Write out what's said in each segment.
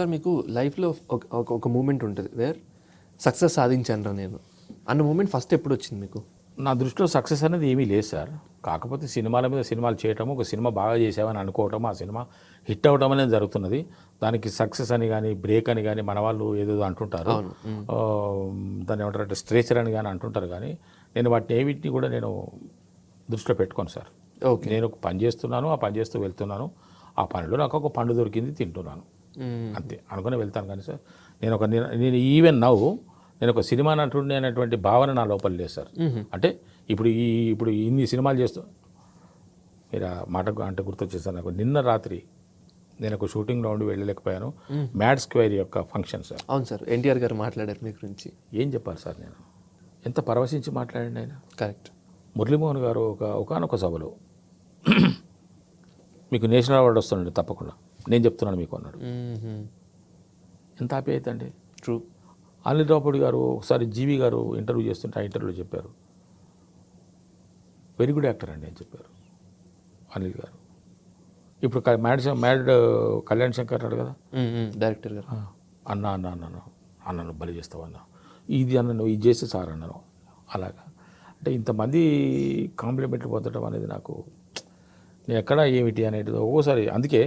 Sir మీకు లైఫ్లో ఒక మూమెంట్ ఉంటుంది వేర్ సక్సెస్ సాధించాను నేను అన్న మూమెంట్ ఫస్ట్ ఎప్పుడు వచ్చింది మీకు? నా దృష్టిలో సక్సెస్ అనేది ఏమీ లేదు సార్. కాకపోతే సినిమాల మీద సినిమాలు చేయటం, ఒక సినిమా బాగా చేసామని అనుకోవటం, ఆ సినిమా హిట్ అవ్వడం అనేది జరుగుతున్నది. దానికి సక్సెస్ అని కానీ బ్రేక్ అని కానీ మన వాళ్ళు ఏదేదో అంటుంటారు. దాన్ని ఏమంటారంటే స్ట్రేచర్ అని కానీ అంటుంటారు. కానీ నేను వాటిని ఏమిటిని కూడా నేను దృష్టిలో పెట్టుకోను సార్. ఓకే, నేను ఒక పని చేస్తున్నాను, ఆ పని చేస్తూ వెళ్తున్నాను. ఆ పనిలో నాకు ఒక పండు దొరికింది, తింటున్నాను, అంతే అనుకుని వెళ్తాను. కానీ సార్ నేను ఈవెన్ నవ్వు నేను ఒక సినిమా నటుడిని అనేటువంటి భావన నా లోపల లేదు సార్. అంటే ఇప్పుడు ఇన్ని సినిమాలు చేస్తూ మీరు ఆ మాట అంటే గుర్తొచ్చేసాను నాకు. నిన్న రాత్రి నేను ఒక షూటింగ్లో ఉండి వెళ్ళలేకపోయాను. మ్యాడ్ స్క్వేర్ యొక్క ఫంక్షన్ సార్. అవును సార్, ఎన్టీఆర్ గారు మాట్లాడారు మీ గురించి. ఏం చెప్పారు సార్, నేను ఎంత పరవశించి మాట్లాడండి ఆయన. కరెక్ట్. మురళీమోహన్ గారు ఒకనొక సభలో మీకు నేషనల్ అవార్డు వస్తుందండి తప్పకుండా, నేను చెప్తున్నాను మీకు అన్నాడు. ఎంత హ్యాపీ అవుతండి. ట్రూ. అనిల్ రావుపూడి గారు ఒకసారి జీవి గారు ఇంటర్వ్యూ చేస్తుంటే ఆ ఇంటర్వ్యూలో చెప్పారు, వెరీ గుడ్ యాక్టర్ అండి అని చెప్పారు అనిల్ గారు. ఇప్పుడు మ్యాడ్ కళ్యాణ్ శంకర్ అన్నాడు కదా డైరెక్టర్ గారు, అన్నను బలి చేస్తావు అన్న, ఇది అన్నను ఇది చేస్తే సార్ అన్నాను. అలాగా అంటే ఇంతమంది కాంప్లిమెంట్లు పొందడం అనేది నాకు నేను ఎక్కడ ఏమిటి అనేది ఒక్కోసారి, అందుకే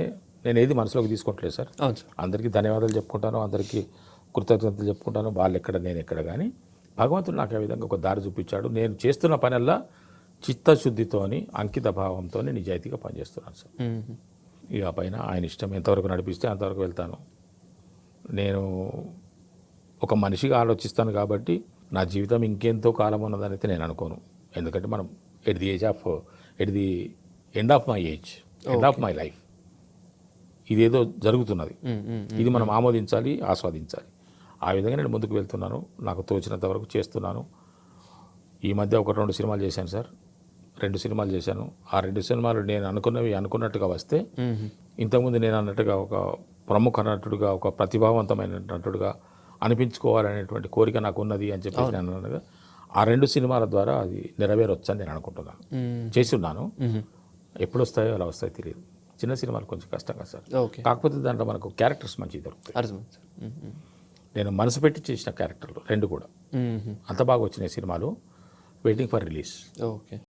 నేను ఏది మనసులోకి తీసుకోవట్లేదు సార్. అవును సార్. అందరికీ ధన్యవాదాలు చెప్పుకుంటాను, అందరికీ కృతజ్ఞతలు చెప్పుకుంటాను. వాళ్ళు ఎక్కడ నేను ఎక్కడ, కానీ భగవంతుడు నాకు ఆ విధంగా ఒక దారి చూపించాడు. నేను చేస్తున్న పనల్లా చిత్తశుద్ధితోని అంకిత భావంతో నిజాయితీగా పనిచేస్తున్నాను సార్. ఇక పైన ఆయన ఇష్టం, ఎంతవరకు నడిపిస్తే అంతవరకు వెళ్తాను. నేను ఒక మనిషిగా ఆలోచిస్తాను కాబట్టి నా జీవితం ఇంకెంతో కాలం ఉన్నదని అయితే నేను అనుకోను. ఎందుకంటే మనం at the end of my age, end of my life ఇదేదో జరుగుతున్నది. ఇది మనం ఆమోదించాలి, ఆస్వాదించాలి. ఆ విధంగా నేను ముందుకు వెళ్తున్నాను. నాకు తోచినంత వరకు చేస్తున్నాను. ఈ మధ్య 1-2 సినిమాలు చేశాను సార్. 2 సినిమాలు చేశాను. ఆ 2 సినిమాలు నేను అనుకున్నట్టుగా వస్తే, ఇంతకుముందు నేను అన్నట్టుగా ఒక ప్రముఖ నటుడుగా, ఒక ప్రతిభావంతమైన నటుడుగా అనిపించుకోవాలనేటువంటి కోరిక నాకు ఉన్నది అని చెప్పేసి నేను అన్నట్టుగా ఆ 2 సినిమాల ద్వారా అది నెరవేరొచ్చని నేను అనుకుంటున్నాను. చేసి ఉన్నాను. ఎప్పుడు వస్తాయో అలా వస్తాయో తెలియదు. చిన్న సినిమాలు కొంచెం కష్టంగా సార్. కాకపోతే దాంట్లో మనకు క్యారెక్టర్స్ మంచిగా దొరుకుతాయి. నేను మనసు పెట్టి చేసిన క్యారెక్టర్లు 2 కూడా అంత బాగా వచ్చినాయి సినిమాలు. Waiting for release. ఓకే.